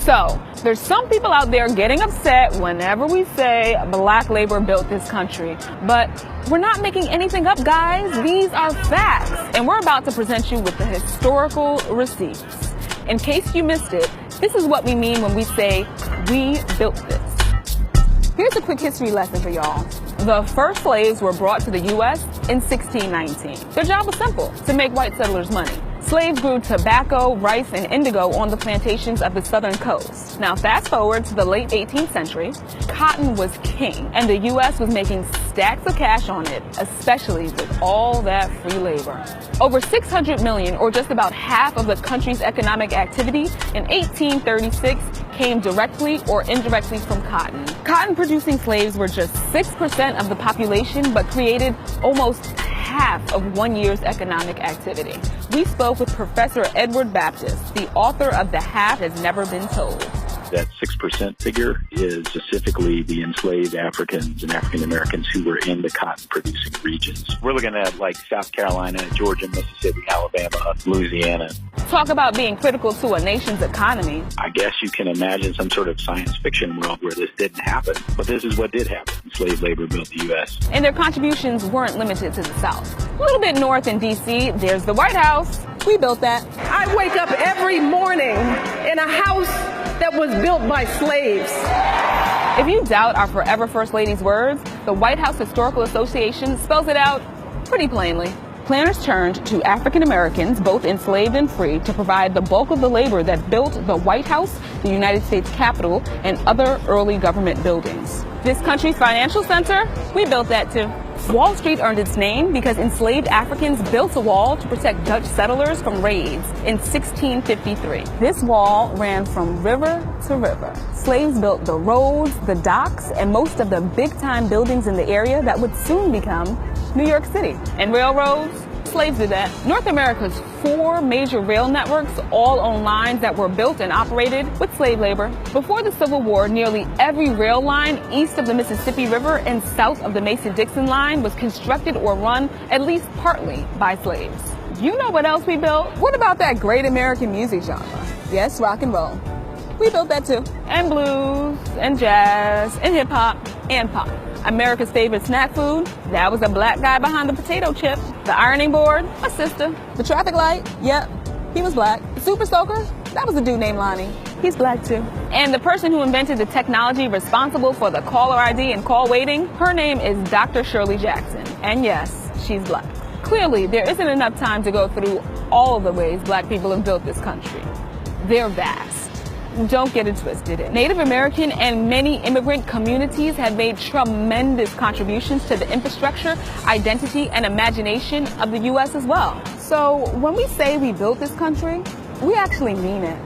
So, there's some people out there getting upset whenever we say black labor built this country. But we're not making anything up, guys. These are facts. And we're about to present you with the historical receipts. In case you missed it, this is what we mean when we say, we built this. Here's a quick history lesson for y'all. The first slaves were brought to the U.S. in 1619. Their job was simple, to make white settlers money. Slaves grew tobacco, rice, and indigo on the plantations of the southern coast. Now, fast forward to the late 18th century, cotton was king, and the U.S. was making stacks of cash on it, especially with all that free labor. Over 600 million, or just about half of the country's economic activity in 1836 came directly or indirectly from cotton. Cotton-producing slaves were just 6% of the population, but created almost half of 1 year's economic activity. We spoke with Professor Edward Baptist, the author of The Half Has Never Been Told. That 6% figure is specifically the enslaved Africans and African Americans who were in the cotton-producing regions. We're looking at like South Carolina, Georgia, Mississippi, Alabama, Louisiana. Talk about being critical to a nation's economy. I guess you can imagine some sort of science fiction world where this didn't happen, but this is what did happen. Slave labor built the U.S. And their contributions weren't limited to the South. A little bit north in D.C., there's the White House. We built that. I wake up every morning in a house that was built by slaves. If you doubt our forever First Lady's words, the White House Historical Association spells it out pretty plainly. Planners turned to African Americans, both enslaved and free, to provide the bulk of the labor that built the White House, the United States Capitol, and other early government buildings. This country's financial center, we built that too. Wall Street earned its name because enslaved Africans built a wall to protect Dutch settlers from raids in 1653. This wall ran from river to river. Slaves built the roads, the docks, and most of the big-time buildings in the area that would soon become New York City. And railroads, slaves did that. North America's 4 major rail networks all own lines that were built and operated with slave labor. Before the Civil War, nearly every rail line east of the Mississippi River and south of the Mason-Dixon line was constructed or run at least partly by slaves. You know what else we built? What about that great American music genre? Yes, rock and roll. We built that too. And blues, and jazz, and hip hop, and pop. America's favorite snack food, that was a black guy behind the potato chip. The ironing board, a sister. The traffic light, yep, he was black. The super soaker, that was a dude named Lonnie. He's black too. And the person who invented the technology responsible for the caller ID and call waiting, her name is Dr. Shirley Jackson. And yes, she's black. Clearly, there isn't enough time to go through all of the ways black people have built this country. They're vast. Don't get it twisted. Native American and many immigrant communities have made tremendous contributions to the infrastructure, identity, and imagination of the U.S. as well. So when we say we built this country, we actually mean it.